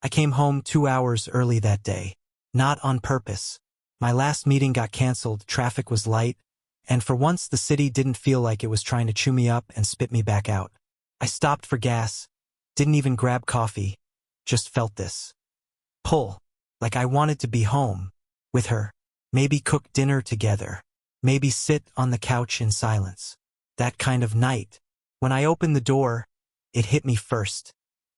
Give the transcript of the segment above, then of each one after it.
I came home 2 hours early that day. Not on purpose. My last meeting got canceled, traffic was light, and for once the city didn't feel like it was trying to chew me up and spit me back out. I stopped for gas, didn't even grab coffee, just felt this pull, like I wanted to be home, with her, maybe cook dinner together, maybe sit on the couch in silence. That kind of night. When I opened the door, it hit me first.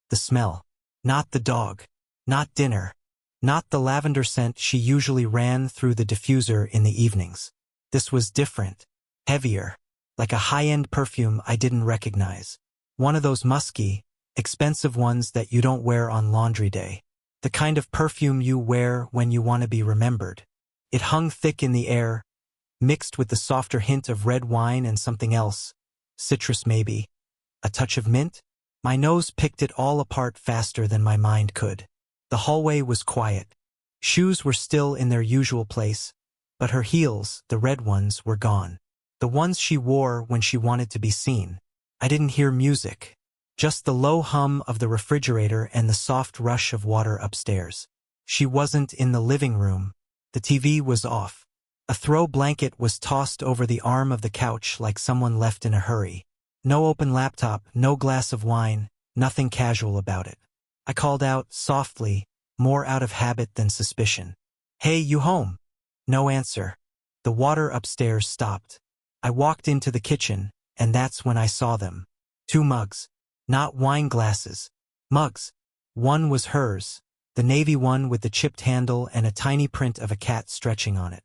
The smell. Not the dog. Not dinner. Not the lavender scent she usually ran through the diffuser in the evenings. This was different. Heavier. Like a high-end perfume I didn't recognize. One of those musky, expensive ones that you don't wear on laundry day. The kind of perfume you wear when you want to be remembered. It hung thick in the air, mixed with the softer hint of red wine and something else. Citrus maybe. A touch of mint? My nose picked it all apart faster than my mind could. The hallway was quiet. Shoes were still in their usual place, but her heels, the red ones, were gone. The ones she wore when she wanted to be seen. I didn't hear music. Just the low hum of the refrigerator and the soft rush of water upstairs. She wasn't in the living room. The TV was off. A throw blanket was tossed over the arm of the couch like someone left in a hurry. No open laptop, no glass of wine, nothing casual about it. I called out, softly, more out of habit than suspicion. "Hey, you home?" No answer. The water upstairs stopped. I walked into the kitchen, and that's when I saw them. 2 mugs. Not wine glasses. Mugs. One was hers, the navy one with the chipped handle and a tiny print of a cat stretching on it.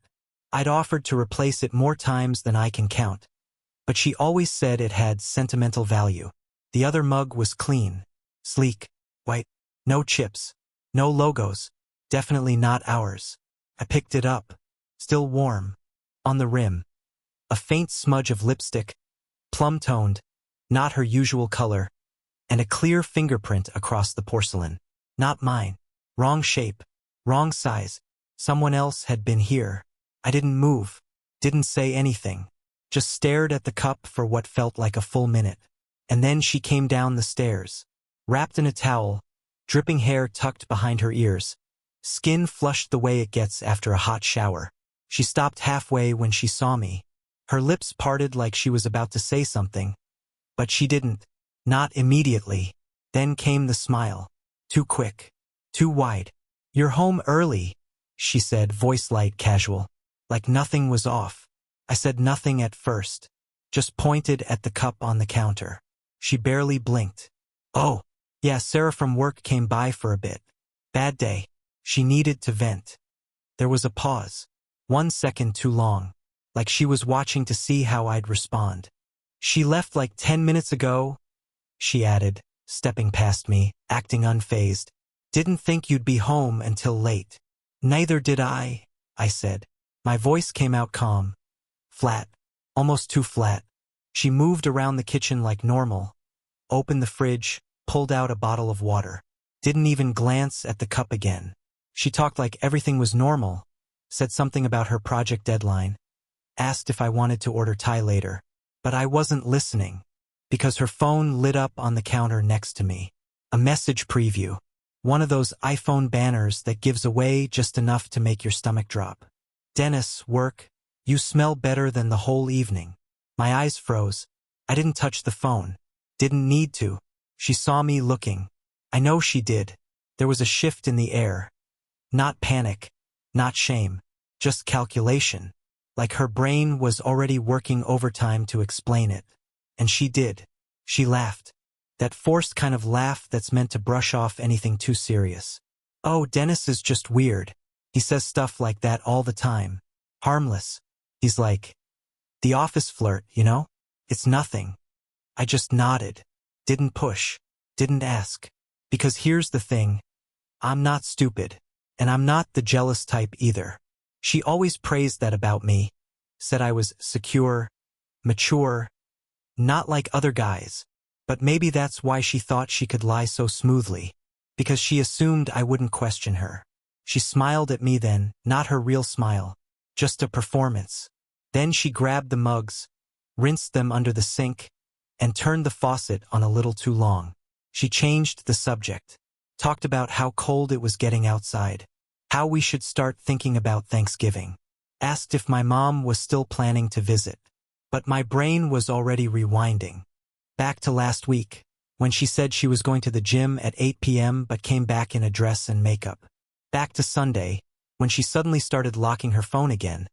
I'd offered to replace it more times than I can count, but she always said it had sentimental value. The other mug was clean, sleek, white, no chips, no logos, definitely not ours. I picked it up, still warm, on the rim. A faint smudge of lipstick, plum-toned, not her usual color, and a clear fingerprint across the porcelain. Not mine. Wrong shape, wrong size. Someone else had been here. I didn't move, didn't say anything, just stared at the cup for what felt like a full minute. And then she came down the stairs, wrapped in a towel, dripping hair tucked behind her ears, skin flushed the way it gets after a hot shower. She stopped halfway when she saw me. Her lips parted like she was about to say something, but she didn't. Not immediately. Then came the smile. Too quick. Too wide. "You're home early," she said, voice light, casual. Like nothing was off. I said nothing at first. Just pointed at the cup on the counter. She barely blinked. "Oh, yeah, Sarah from work came by for a bit. Bad day." She needed to vent. There was a pause. 1 second too long. Like she was watching to see how I'd respond. "She left like 10 minutes ago," she added, stepping past me, acting unfazed. "Didn't think you'd be home until late." "Neither did I," I said. My voice came out calm. Flat. Almost too flat. She moved around the kitchen like normal. Opened the fridge, pulled out a bottle of water. Didn't even glance at the cup again. She talked like everything was normal. Said something about her project deadline. Asked if I wanted to order Thai later. But I wasn't listening. Because her phone lit up on the counter next to me. A message preview. One of those iPhone banners that gives away just enough to make your stomach drop. "Dennis, work. You smell better than the whole evening." My eyes froze. I didn't touch the phone. Didn't need to. She saw me looking. I know she did. There was a shift in the air. Not panic. Not shame. Just calculation. Like her brain was already working overtime to explain it. And she did. She laughed. That forced kind of laugh that's meant to brush off anything too serious. "Oh, Dennis is just weird. He says stuff like that all the time. Harmless. He's like the office flirt, you know? It's nothing." I just nodded. Didn't push. Didn't ask. Because here's the thing. I'm not stupid. And I'm not the jealous type either. She always praised that about me. Said I was secure, mature, not like other guys. But maybe that's why she thought she could lie so smoothly. Because she assumed I wouldn't question her. She smiled at me then, not her real smile. Just a performance. Then she grabbed the mugs, rinsed them under the sink, and turned the faucet on a little too long. She changed the subject. Talked about how cold it was getting outside. How we should start thinking about Thanksgiving. Asked if my mom was still planning to visit. But my brain was already rewinding. Back to last week, when she said she was going to the gym at 8 p.m. but came back in a dress and makeup. Back to Sunday, when she suddenly started locking her phone again.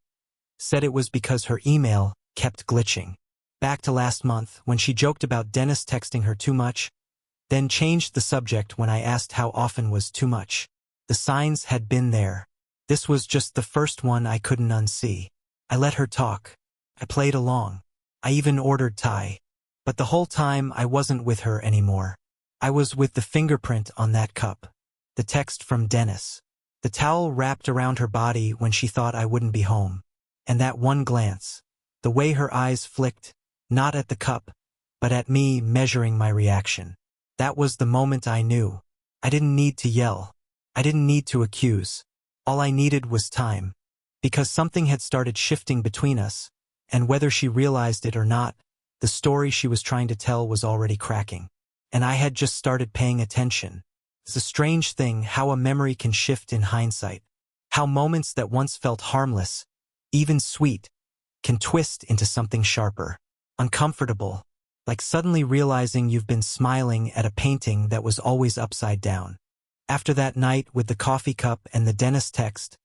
Said it was because her email kept glitching. Back to last month, when she joked about Dennis texting her too much, then changed the subject when I asked how often was too much. The signs had been there. This was just the first one I couldn't unsee. I let her talk. I played along. I even ordered Thai. But the whole time I wasn't with her anymore. I was with the fingerprint on that cup. The text from Dennis. The towel wrapped around her body when she thought I wouldn't be home. And that one glance. The way her eyes flicked, not at the cup, but at me measuring my reaction. That was the moment I knew. I didn't need to yell. I didn't need to accuse. All I needed was time. Because something had started shifting between us, and whether she realized it or not, the story she was trying to tell was already cracking. And I had just started paying attention. It's a strange thing how a memory can shift in hindsight. How moments that once felt harmless, even sweet, can twist into something sharper, uncomfortable, like suddenly realizing you've been smiling at a painting that was always upside down. After that night with the coffee cup and the Dennis text,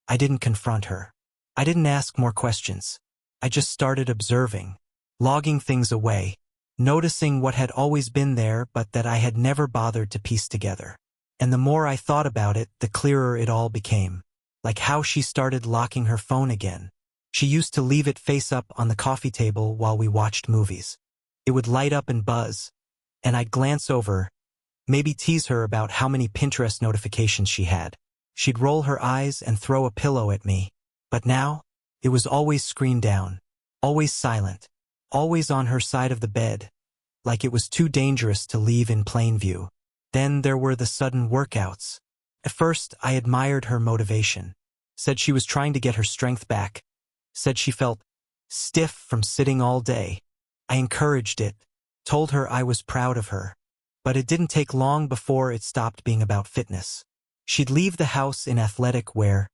I didn't confront her. I didn't ask more questions. I just started observing, logging things away, noticing what had always been there but that I had never bothered to piece together. And the more I thought about it, the clearer it all became. Like how she started locking her phone again. She used to leave it face up on the coffee table while we watched movies. It would light up and buzz, and I'd glance over, maybe tease her about how many Pinterest notifications she had. She'd roll her eyes and throw a pillow at me. But now, it was always screen down, always silent, always on her side of the bed, like it was too dangerous to leave in plain view. Then there were the sudden workouts. At first, I admired her motivation. Said she was trying to get her strength back. Said she felt stiff from sitting all day. I encouraged it, told her I was proud of her. But it didn't take long before it stopped being about fitness. She'd leave the house in athletic wear,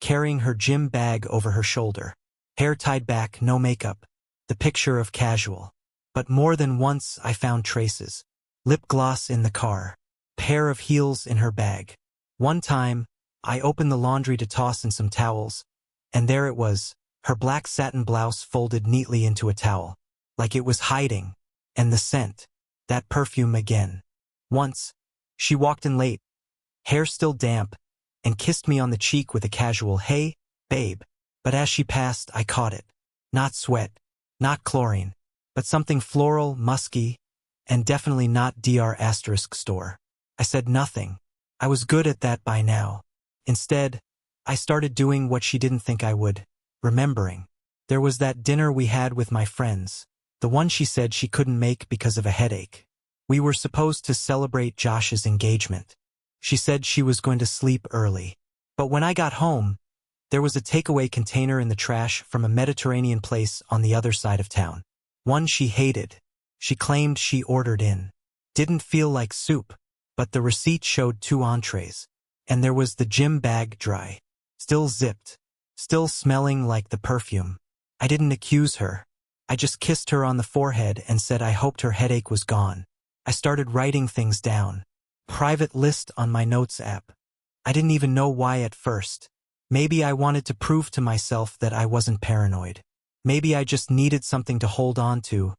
carrying her gym bag over her shoulder. Hair tied back, no makeup. The picture of casual. But more than once I found traces. Lip gloss in the car. Pair of heels in her bag. One time, I opened the laundry to toss in some towels, and there it was, her black satin blouse folded neatly into a towel. Like it was hiding. And the scent. That perfume again. Once, she walked in late, hair still damp, and kissed me on the cheek with a casual, "Hey, babe." But as she passed, I caught it. Not sweat, not chlorine, but something floral, musky, and definitely not Dr. store. I said nothing. I was good at that by now. Instead, I started doing what she didn't think I would, remembering. There was that dinner we had with my friends. The one she said she couldn't make because of a headache. We were supposed to celebrate Josh's engagement. She said she was going to sleep early. But when I got home, there was a takeaway container in the trash from a Mediterranean place on the other side of town. One she hated. She claimed she ordered in. Didn't feel like soup, but the receipt showed 2 entrees. And there was the gym bag dry. Still zipped. Still smelling like the perfume. I didn't accuse her. I just kissed her on the forehead and said I hoped her headache was gone. I started writing things down. Private list on my notes app. I didn't even know why at first. Maybe I wanted to prove to myself that I wasn't paranoid. Maybe I just needed something to hold on to.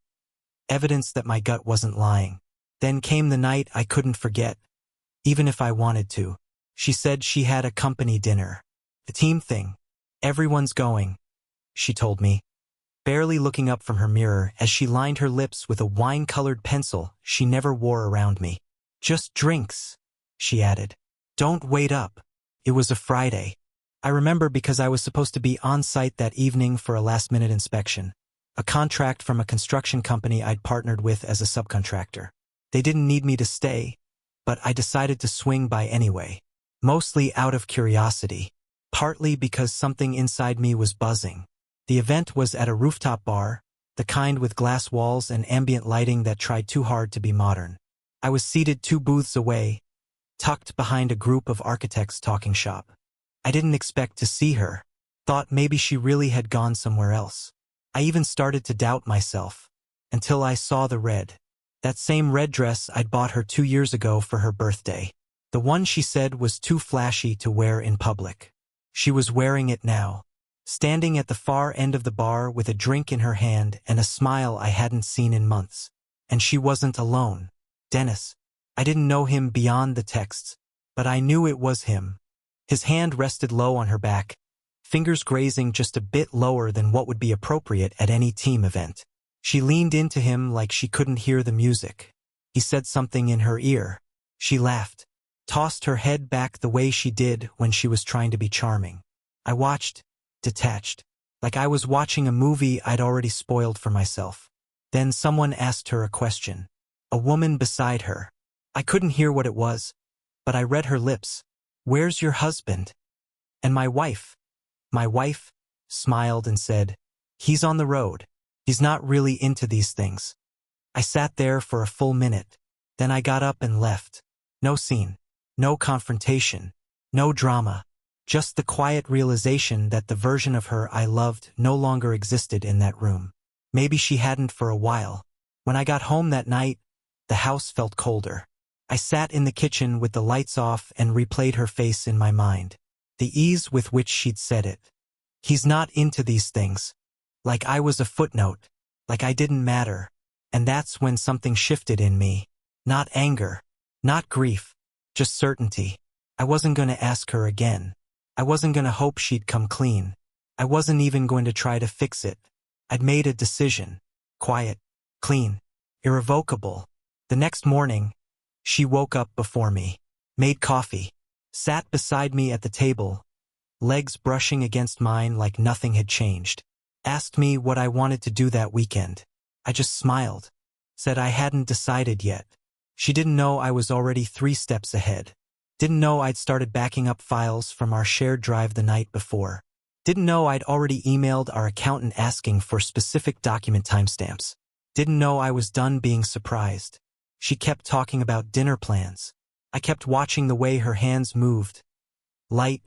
Evidence that my gut wasn't lying. Then came the night I couldn't forget, even if I wanted to. She said she had a company dinner. The team thing. Everyone's going, she told me. Barely looking up from her mirror as she lined her lips with a wine-colored pencil she never wore around me. "Just drinks," she added. "Don't wait up." It was a Friday. I remember because I was supposed to be on site that evening for a last-minute inspection. A contract from a construction company I'd partnered with as a subcontractor. They didn't need me to stay, but I decided to swing by anyway. Mostly out of curiosity. Partly because something inside me was buzzing. The event was at a rooftop bar, the kind with glass walls and ambient lighting that tried too hard to be modern. I was seated 2 booths away, tucked behind a group of architects talking shop. I didn't expect to see her. Thought maybe she really had gone somewhere else. I even started to doubt myself. Until I saw the red. That same red dress I'd bought her 2 years ago for her birthday. The one she said was too flashy to wear in public. She was wearing it now. Standing at the far end of the bar with a drink in her hand and a smile I hadn't seen in months. And she wasn't alone. Dennis. I didn't know him beyond the texts, but I knew it was him. His hand rested low on her back, fingers grazing just a bit lower than what would be appropriate at any team event. She leaned into him like she couldn't hear the music. He said something in her ear. She laughed, tossed her head back the way she did when she was trying to be charming. I watched, detached, like I was watching a movie I'd already spoiled for myself. Then someone asked her a question. A woman beside her. I couldn't hear what it was, but I read her lips. "Where's your husband?" And my wife? My wife smiled and said, "He's on the road. He's not really into these things." I sat there for a full minute. Then I got up and left. No scene. No confrontation. No drama. Just the quiet realization that the version of her I loved no longer existed in that room. Maybe she hadn't for a while. When I got home that night, the house felt colder. I sat in the kitchen with the lights off and replayed her face in my mind. The ease with which she'd said it. He's not into these things. Like I was a footnote. Like I didn't matter. And that's when something shifted in me. Not anger. Not grief. Just certainty. I wasn't going to ask her again. I wasn't going to hope she'd come clean. I wasn't even going to try to fix it. I'd made a decision. Quiet. Clean. Irrevocable. The next morning, she woke up before me. Made coffee. Sat beside me at the table. Legs brushing against mine like nothing had changed. Asked me what I wanted to do that weekend. I just smiled. Said I hadn't decided yet. She didn't know I was already 3 steps ahead. Didn't know I'd started backing up files from our shared drive the night before. Didn't know I'd already emailed our accountant asking for specific document timestamps. Didn't know I was done being surprised. She kept talking about dinner plans. I kept watching the way her hands moved. Light,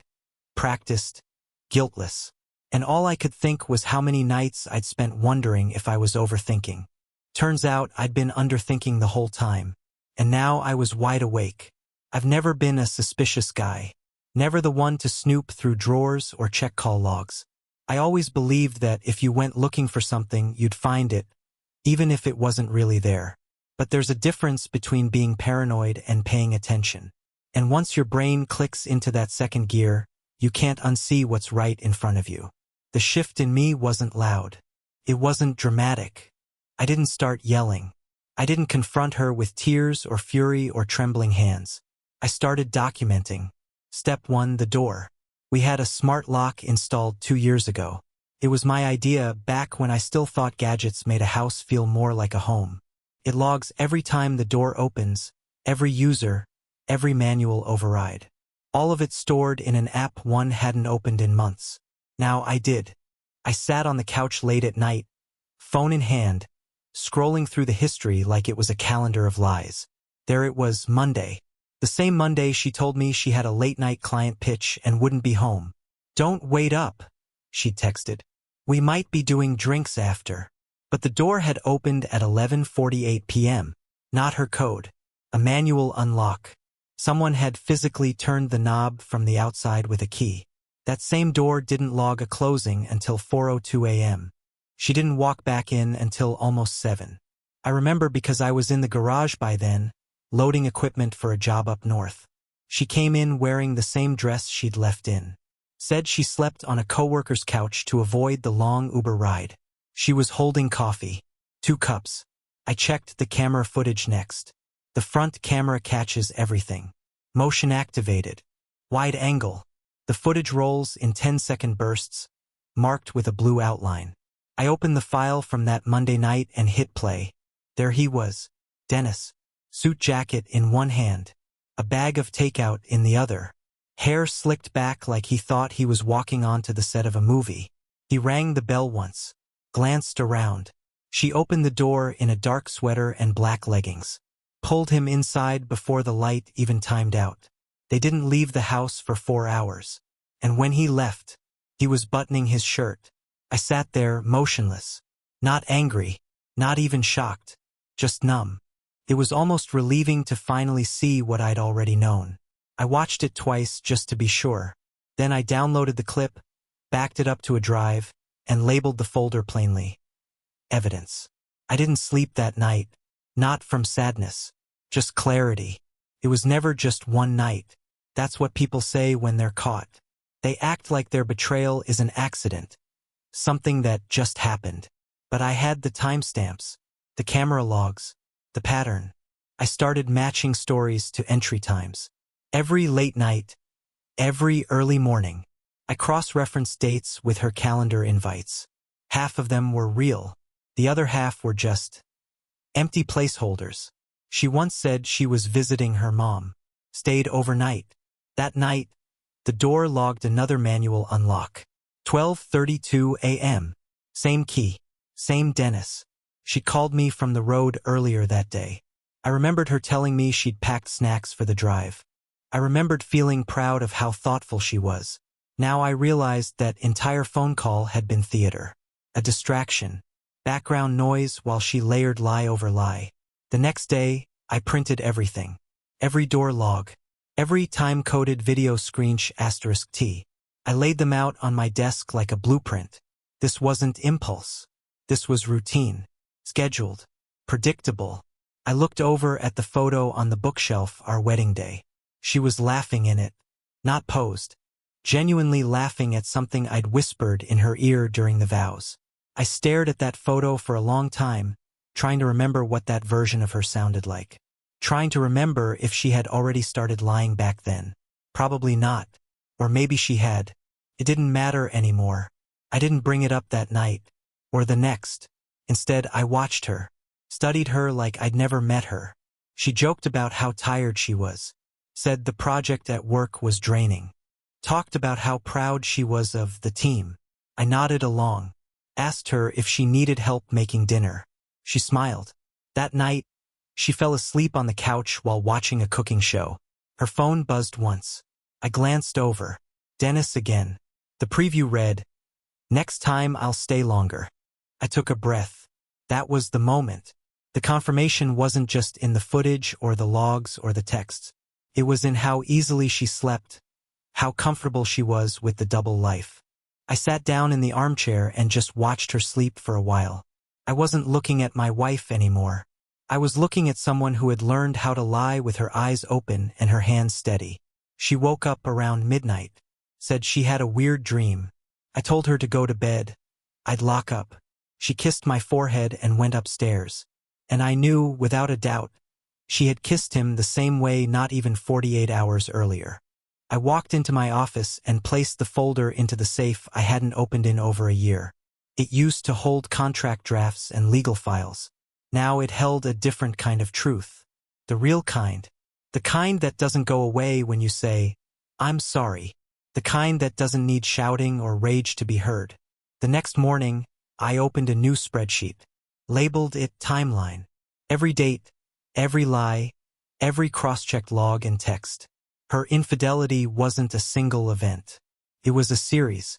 practiced, guiltless. And all I could think was how many nights I'd spent wondering if I was overthinking. Turns out I'd been underthinking the whole time. And now I was wide awake. I've never been a suspicious guy. Never the one to snoop through drawers or check call logs. I always believed that if you went looking for something, you'd find it, even if it wasn't really there. But there's a difference between being paranoid and paying attention. And once your brain clicks into that second gear, you can't unsee what's right in front of you. The shift in me wasn't loud. It wasn't dramatic. I didn't start yelling. I didn't confront her with tears or fury or trembling hands. I started documenting. Step 1, the door. We had a smart lock installed 2 years ago. It was my idea back when I still thought gadgets made a house feel more like a home. It logs every time the door opens, every user, every manual override. All of it stored in an app one hadn't opened in months. Now I did. I sat on the couch late at night, phone in hand, scrolling through the history like it was a calendar of lies. There it was, Monday. The same Monday she told me she had a late-night client pitch and wouldn't be home. "Don't wait up," she texted. "We might be doing drinks after." But the door had opened at 11:48 p.m. Not her code. A manual unlock. Someone had physically turned the knob from the outside with a key. That same door didn't log a closing until 4:02 a.m. She didn't walk back in until almost 7. I remember because I was in the garage by then, loading equipment for a job up north. She came in wearing the same dress she'd left in. Said she slept on a coworker's couch to avoid the long Uber ride. She was holding coffee. 2 cups. I checked the camera footage next. The front camera catches everything. Motion activated. Wide angle. The footage rolls in 10-second bursts, marked with a blue outline. I opened the file from that Monday night and hit play. There he was. Dennis. Suit jacket in one hand. A bag of takeout in the other. Hair slicked back like he thought he was walking onto the set of a movie. He rang the bell once. Glanced around. She opened the door in a dark sweater and black leggings. pulled him inside before the light even timed out. They didn't leave the house for 4 hours. And when he left, he was buttoning his shirt. I sat there, motionless. Not angry, not even shocked, just numb. It was almost relieving to finally see what I'd already known. I watched it twice just to be sure. Then I downloaded the clip, backed it up to a drive, and labeled the folder plainly. Evidence. I didn't sleep that night, not from sadness, just clarity. It was never just one night. That's what people say when they're caught. They act like their betrayal is an accident, something that just happened. But I had the timestamps, the camera logs, the pattern. I started matching stories to entry times. Every late night, every early morning, I cross-referenced dates with her calendar invites. Half of them were real. The other half were just empty placeholders. She once said she was visiting her mom, stayed overnight. That night, the door logged another manual unlock. 12:32 a.m. Same key, same Dennis. She called me from the road earlier that day. I remembered her telling me she'd packed snacks for the drive. I remembered feeling proud of how thoughtful she was. Now I realized that entire phone call had been theater. A distraction. Background noise while she layered lie over lie. The next day, I printed everything. Every door log. Every time-coded video screenshot *T. I laid them out on my desk like a blueprint. This wasn't impulse. This was routine. Scheduled. Predictable. I looked over at the photo on the bookshelf our wedding day. She was laughing in it. Not posed. Genuinely laughing at something I'd whispered in her ear during the vows. I stared at that photo for a long time, trying to remember what that version of her sounded like. Trying to remember if she had already started lying back then. Probably not. Or maybe she had. It didn't matter anymore. I didn't bring it up that night. Or the next. Instead, I watched her. Studied her like I'd never met her. She joked about how tired she was. Said the project at work was draining. Talked about how proud she was of the team. I nodded along. Asked her if she needed help making dinner. She smiled. That night, she fell asleep on the couch while watching a cooking show. Her phone buzzed once. I glanced over. Dennis again. The preview read, "Next time I'll stay longer." I took a breath. That was the moment. The confirmation wasn't just in the footage or the logs or the texts. It was in how easily she slept, how comfortable she was with the double life. I sat down in the armchair and just watched her sleep for a while. I wasn't looking at my wife anymore. I was looking at someone who had learned how to lie with her eyes open and her hands steady. She woke up around midnight, said she had a weird dream. I told her to go to bed. I'd lock up. She kissed my forehead and went upstairs. And I knew, without a doubt, she had kissed him the same way not even 48 hours earlier. I walked into my office and placed the folder into the safe I hadn't opened in over a year. It used to hold contract drafts and legal files. Now it held a different kind of truth. The real kind. The kind that doesn't go away when you say, "I'm sorry." The kind that doesn't need shouting or rage to be heard. The next morning, I opened a new spreadsheet. Labeled it Timeline. Every date, every lie, every cross-checked log and text. Her infidelity wasn't a single event. It was a series,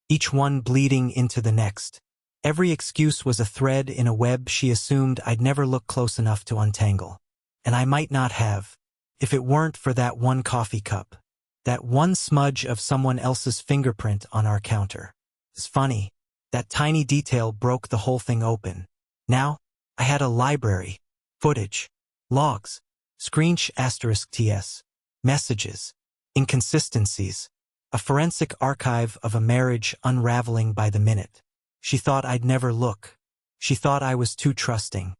each one bleeding into the next. Every excuse was a thread in a web she assumed I'd never look close enough to untangle. And I might not have, if it weren't for that one coffee cup. That one smudge of someone else's fingerprint on our counter. It's funny. That tiny detail broke the whole thing open. Now, I had a library. Footage. Logs. *TS. Messages. Inconsistencies. A forensic archive of a marriage unraveling by the minute. She thought I'd never look. She thought I was too trusting.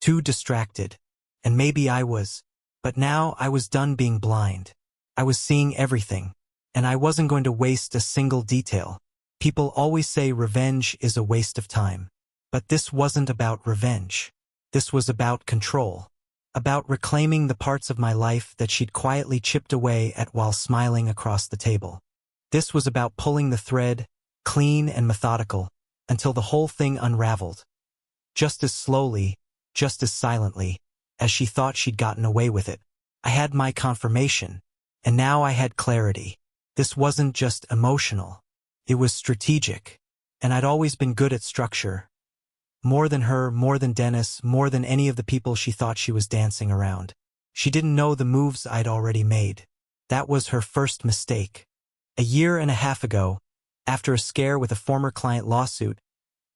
Too distracted. And maybe I was. But now I was done being blind. I was seeing everything. And I wasn't going to waste a single detail. People always say revenge is a waste of time. But this wasn't about revenge. This was about control. About reclaiming the parts of my life that she'd quietly chipped away at while smiling across the table. This was about pulling the thread, clean and methodical, until the whole thing unraveled. Just as slowly, just as silently, as she thought she'd gotten away with it. I had my confirmation, and now I had clarity. This wasn't just emotional. It was strategic, and I'd always been good at structure. More than her, more than Dennis, more than any of the people she thought she was dancing around. She didn't know the moves I'd already made. That was her first mistake. A year and a half ago, after a scare with a former client lawsuit,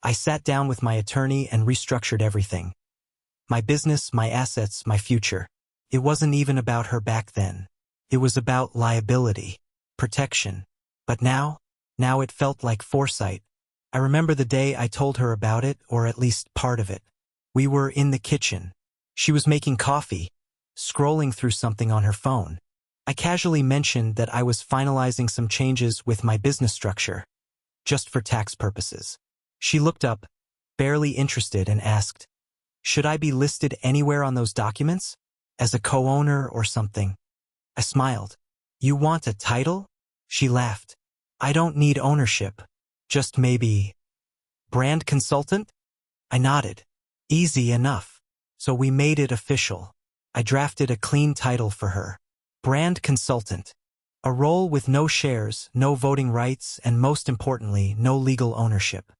I sat down with my attorney and restructured everything. My business, my assets, my future. It wasn't even about her back then. It was about liability, protection. But now it felt like foresight. I remember the day I told her about it, or at least part of it. We were in the kitchen. She was making coffee, scrolling through something on her phone. I casually mentioned that I was finalizing some changes with my business structure, just for tax purposes. She looked up, barely interested, and asked, "Should I be listed anywhere on those documents? As a co-owner or something?" I smiled. "You want a title?" She laughed. "I don't need ownership. Just maybe brand consultant?" I nodded. Easy enough. So we made it official. I drafted a clean title for her. Brand consultant. A role with no shares, no voting rights, and most importantly, no legal ownership.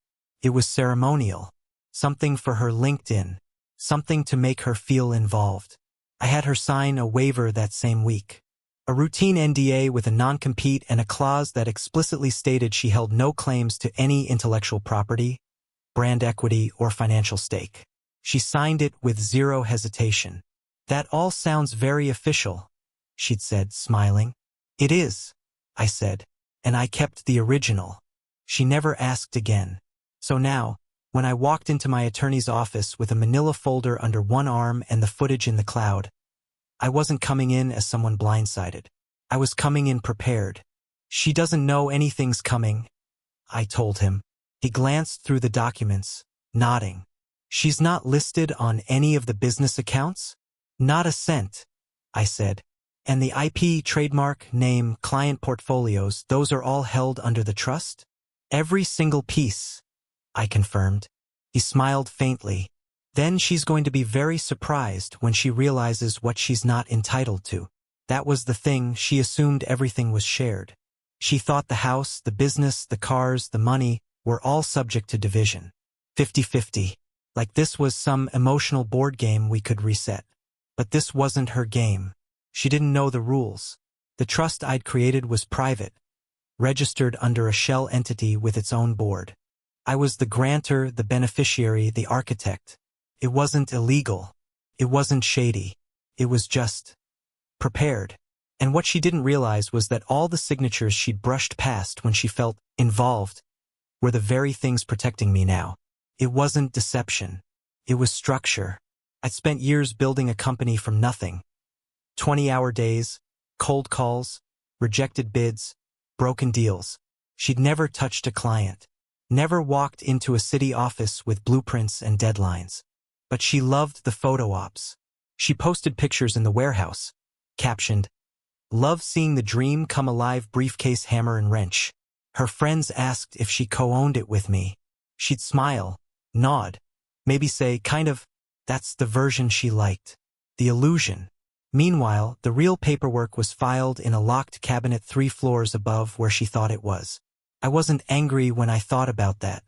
It was ceremonial. Something for her LinkedIn. Something to make her feel involved. I had her sign a waiver that same week. A routine NDA with a non-compete and a clause that explicitly stated she held no claims to any intellectual property, brand equity, or financial stake. She signed it with zero hesitation. "That all sounds very official," she'd said, smiling. "It is," I said, "and I kept the original." She never asked again. So now, when I walked into my attorney's office with a manila folder under one arm and the footage in the cloud, I wasn't coming in as someone blindsided. I was coming in prepared. "She doesn't know anything's coming," I told him. He glanced through the documents, nodding. "She's not listed on any of the business accounts?" "Not a cent," I said. "And the IP, trademark, name, client portfolios, those are all held under the trust?" "Every single piece," I confirmed. He smiled faintly. "Then she's going to be very surprised when she realizes what she's not entitled to." That was the thing. She assumed everything was shared. She thought the house, the business, the cars, the money were all subject to division. 50-50. Like this was some emotional board game we could reset. But this wasn't her game. She didn't know the rules. The trust I'd created was private, registered under a shell entity with its own board. I was the grantor, the beneficiary, the architect. It wasn't illegal. It wasn't shady. It was just prepared. And what she didn't realize was that all the signatures she'd brushed past when she felt involved were the very things protecting me now. It wasn't deception. It was structure. I'd spent years building a company from nothing. 20-hour days, cold calls, rejected bids, broken deals. She'd never touched a client. Never walked into a city office with blueprints and deadlines. But she loved the photo ops. She posted pictures in the warehouse, captioned, "Love seeing the dream come alive, briefcase, hammer and wrench." Her friends asked if she co-owned it with me. She'd smile, nod, maybe say, kind of, that's the version she liked. The illusion. Meanwhile, the real paperwork was filed in a locked cabinet 3 floors above where she thought it was. I wasn't angry when I thought about that.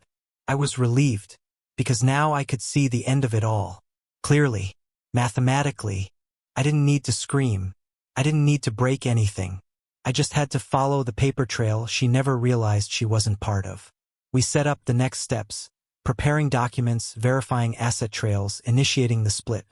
I was relieved, because now I could see the end of it all. Clearly, mathematically. I didn't need to scream. I didn't need to break anything. I just had to follow the paper trail she never realized she wasn't part of. We set up the next steps, preparing documents, verifying asset trails, initiating the split.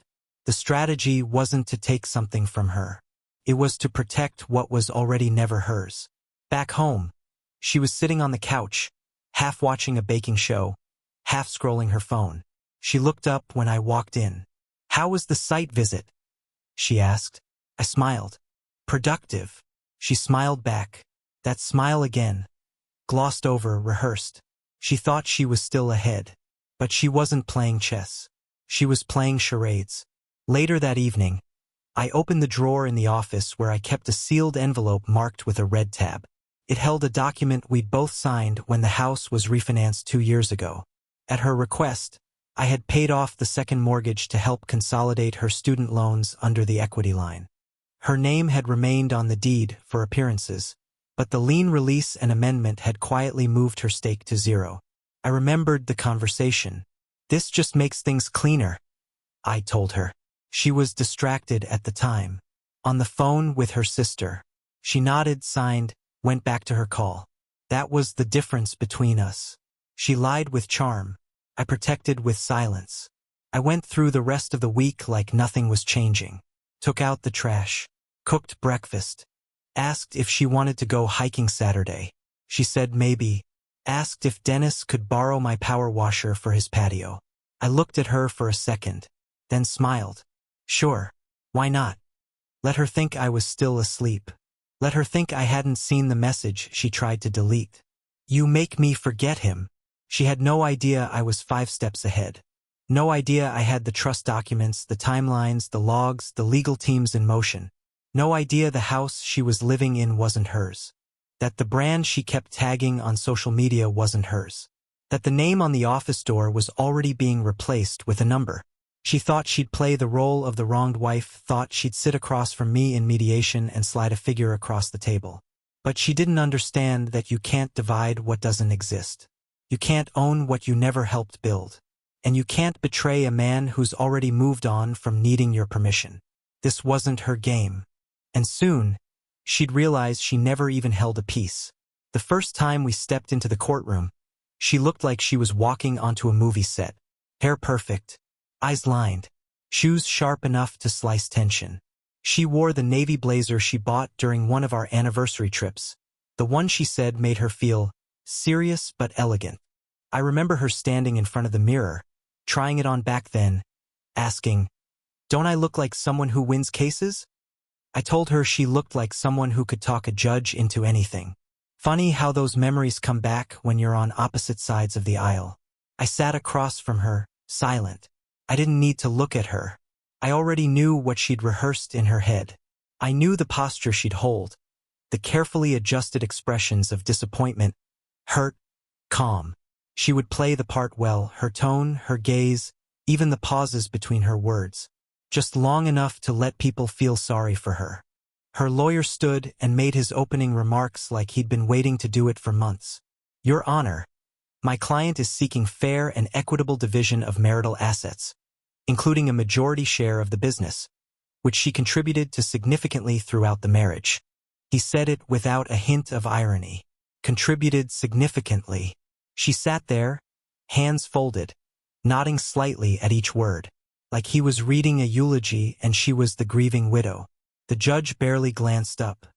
The strategy wasn't to take something from her. It was to protect what was already never hers. Back home, she was sitting on the couch, half watching a baking show, half scrolling her phone. She looked up when I walked in. "How was the site visit?" she asked. I smiled. "Productive." She smiled back. That smile again. Glossed over, rehearsed. She thought she was still ahead. But she wasn't playing chess. She was playing charades. Later that evening, I opened the drawer in the office where I kept a sealed envelope marked with a red tab. It held a document we'd both signed when the house was refinanced 2 years ago. At her request, I had paid off the second mortgage to help consolidate her student loans under the equity line. Her name had remained on the deed for appearances, but the lien release and amendment had quietly moved her stake to zero. I remembered the conversation. "This just makes things cleaner," I told her. She was distracted at the time. On the phone with her sister. She nodded, signed, went back to her call. That was the difference between us. She lied with charm. I protected with silence. I went through the rest of the week like nothing was changing. Took out the trash. Cooked breakfast. Asked if she wanted to go hiking Saturday. She said maybe. Asked if Dennis could borrow my power washer for his patio. I looked at her for a second, then smiled. Sure. Why not? Let her think I was still asleep. Let her think I hadn't seen the message she tried to delete. "You make me forget him." She had no idea I was 5 steps ahead. No idea I had the trust documents, the timelines, the logs, the legal teams in motion. No idea the house she was living in wasn't hers. That the brand she kept tagging on social media wasn't hers. That the name on the office door was already being replaced with a number. She thought she'd play the role of the wronged wife, thought she'd sit across from me in mediation and slide a figure across the table. But she didn't understand that you can't divide what doesn't exist. You can't own what you never helped build. And you can't betray a man who's already moved on from needing your permission. This wasn't her game. And soon, she'd realize she never even held a peace. The first time we stepped into the courtroom, she looked like she was walking onto a movie set. Hair perfect, eyes lined, shoes sharp enough to slice tension. She wore the navy blazer she bought during one of our anniversary trips, the one she said made her feel serious but elegant. I remember her standing in front of the mirror, trying it on back then, asking, "Don't I look like someone who wins cases?" I told her she looked like someone who could talk a judge into anything. Funny how those memories come back when you're on opposite sides of the aisle. I sat across from her, silent. I didn't need to look at her. I already knew what she'd rehearsed in her head. I knew the posture she'd hold, the carefully adjusted expressions of disappointment, hurt, calm. She would play the part well, her tone, her gaze, even the pauses between her words, just long enough to let people feel sorry for her. Her lawyer stood and made his opening remarks like he'd been waiting to do it for months. "Your Honor, my client is seeking fair and equitable division of marital assets, including a majority share of the business, which she contributed to significantly throughout the marriage." He said it without a hint of irony. Contributed significantly. She sat there, hands folded, nodding slightly at each word, like he was reading a eulogy and she was the grieving widow. The judge barely glanced up.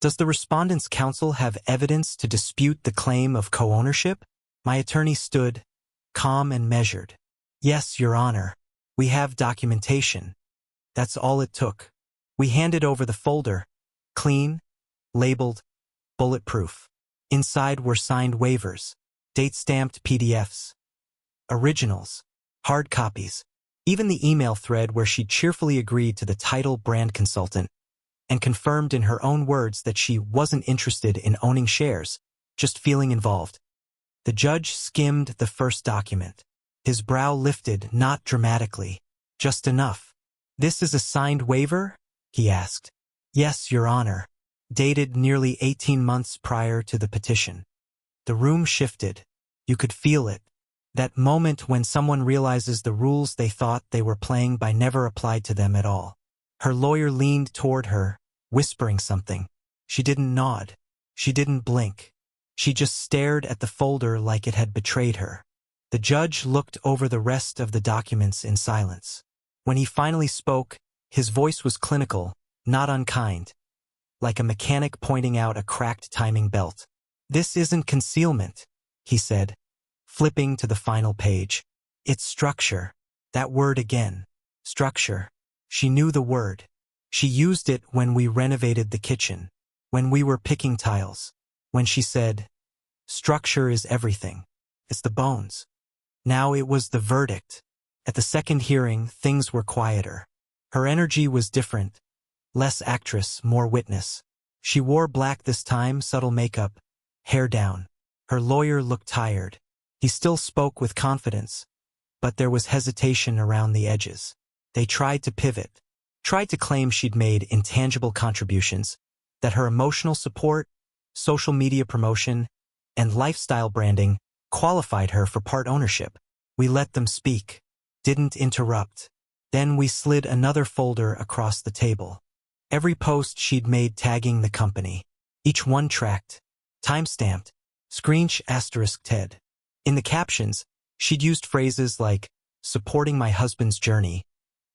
"Does the respondent's counsel have evidence to dispute the claim of co-ownership?" My attorney stood, calm and measured. "Yes, Your Honor. We have documentation." That's all it took. We handed over the folder, clean, labeled, bulletproof. Inside were signed waivers, date-stamped PDFs, originals, hard copies, even the email thread where she cheerfully agreed to the title brand consultant and confirmed in her own words that she wasn't interested in owning shares, just feeling involved. The judge skimmed the first document. His brow lifted, not dramatically, just enough. "This is a signed waiver?" he asked. "Yes, Your Honor." Dated nearly 18 months prior to the petition. The room shifted. You could feel it. That moment when someone realizes the rules they thought they were playing by never applied to them at all. Her lawyer leaned toward her, whispering something. She didn't nod. She didn't blink. She just stared at the folder like it had betrayed her. The judge looked over the rest of the documents in silence. When he finally spoke, his voice was clinical, not unkind, like a mechanic pointing out a cracked timing belt. "This isn't concealment," he said, flipping to the final page. "It's structure." That word again. Structure. She knew the word. She used it when we renovated the kitchen, when we were picking tiles, when she said, "Structure is everything. It's the bones." Now it was the verdict. At the second hearing, things were quieter. Her energy was different. Less actress, more witness. She wore black this time, subtle makeup, hair down. Her lawyer looked tired. He still spoke with confidence, but there was hesitation around the edges. They tried to pivot, tried to claim she'd made intangible contributions, that her emotional support, social media promotion, and lifestyle branding qualified her for part ownership. We let them speak, didn't interrupt. Then we slid another folder across the table. Every post she'd made tagging the company. Each one tracked, time-stamped, **TED. In the captions, she'd used phrases like, supporting my husband's journey,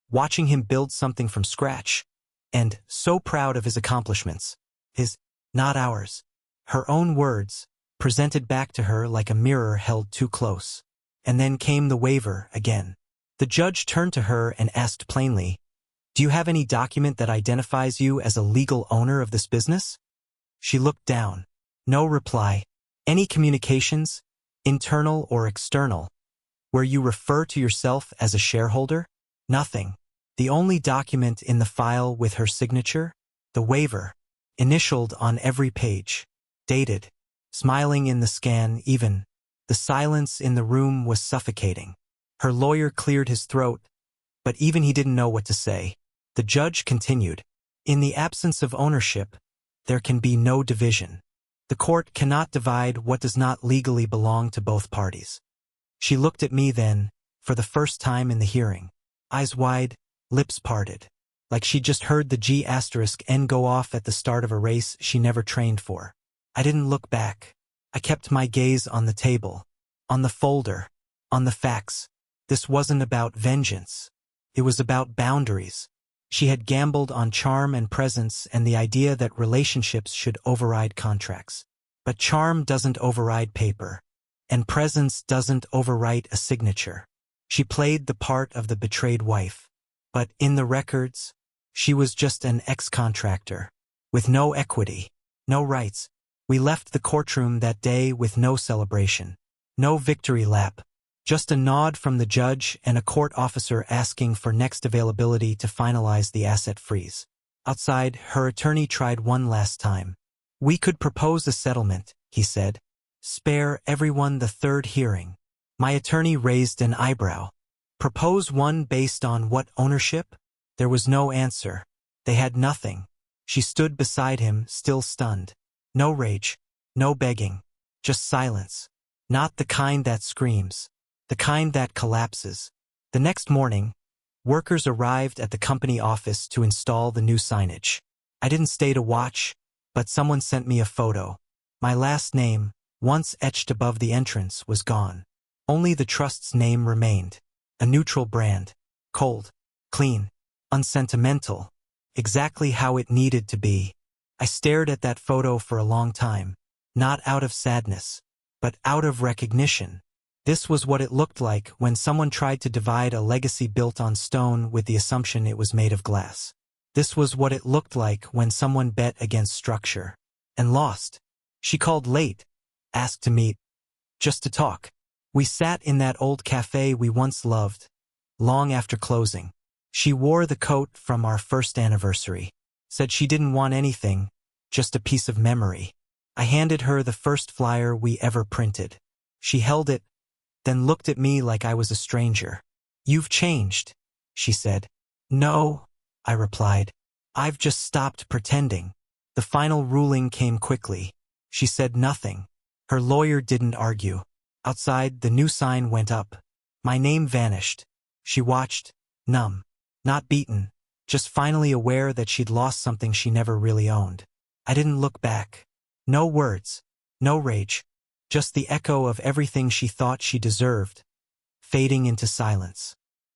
watching him build something from scratch, and so proud of his accomplishments. His, not ours. Her own words, presented back to her like a mirror held too close. And then came the waiver again. The judge turned to her and asked plainly, "Do you have any document that identifies you as a legal owner of this business?" She looked down. No reply. "Any communications, internal or external, where you refer to yourself as a shareholder?" Nothing. The only document in the file with her signature? The waiver, initialed on every page. Dated. Smiling in the scan even. The silence in the room was suffocating. Her lawyer cleared his throat, but even he didn't know what to say. The judge continued, "In the absence of ownership, there can be no division. The court cannot divide what does not legally belong to both parties." She looked at me then, for the first time in the hearing. Eyes wide, lips parted, like she'd just heard the G**N go off at the start of a race she never trained for. I didn't look back. I kept my gaze on the table, on the folder, on the facts. This wasn't about vengeance. It was about boundaries. She had gambled on charm and presence and the idea that relationships should override contracts. But charm doesn't override paper, and presence doesn't overwrite a signature. She played the part of the betrayed wife. But in the records, she was just an ex-contractor, with no equity, no rights. We left the courtroom that day with no celebration, no victory lap, just a nod from the judge and a court officer asking for next availability to finalize the asset freeze. Outside, her attorney tried one last time. "We could propose a settlement," he said. "Spare everyone the third hearing." My attorney raised an eyebrow. Propose one based on what ownership? There was no answer. They had nothing. She stood beside him, still stunned. No rage, no begging, just silence. Not the kind that screams, the kind that collapses. The next morning, workers arrived at the company office to install the new signage. I didn't stay to watch, but someone sent me a photo. My last name, once etched above the entrance, was gone. Only the trust's name remained. A neutral brand. Cold, clean, unsentimental. Exactly how it needed to be. I stared at that photo for a long time. Not out of sadness, but out of recognition. This was what it looked like when someone tried to divide a legacy built on stone with the assumption it was made of glass. This was what it looked like when someone bet against structure. And lost. She called late. Asked to meet. Just to talk. We sat in that old cafe we once loved. Long after closing. She wore the coat from our first anniversary. Said she didn't want anything, just a piece of memory. I handed her the first flyer we ever printed. She held it, then looked at me like I was a stranger. "You've changed," she said. "No," I replied. "I've just stopped pretending." The final ruling came quickly. She said nothing. Her lawyer didn't argue. Outside, the new sign went up. My name vanished. She watched, numb, not beaten, just finally aware that she'd lost something she never really owned. I didn't look back. No words, no rage, just the echo of everything she thought she deserved, fading into silence.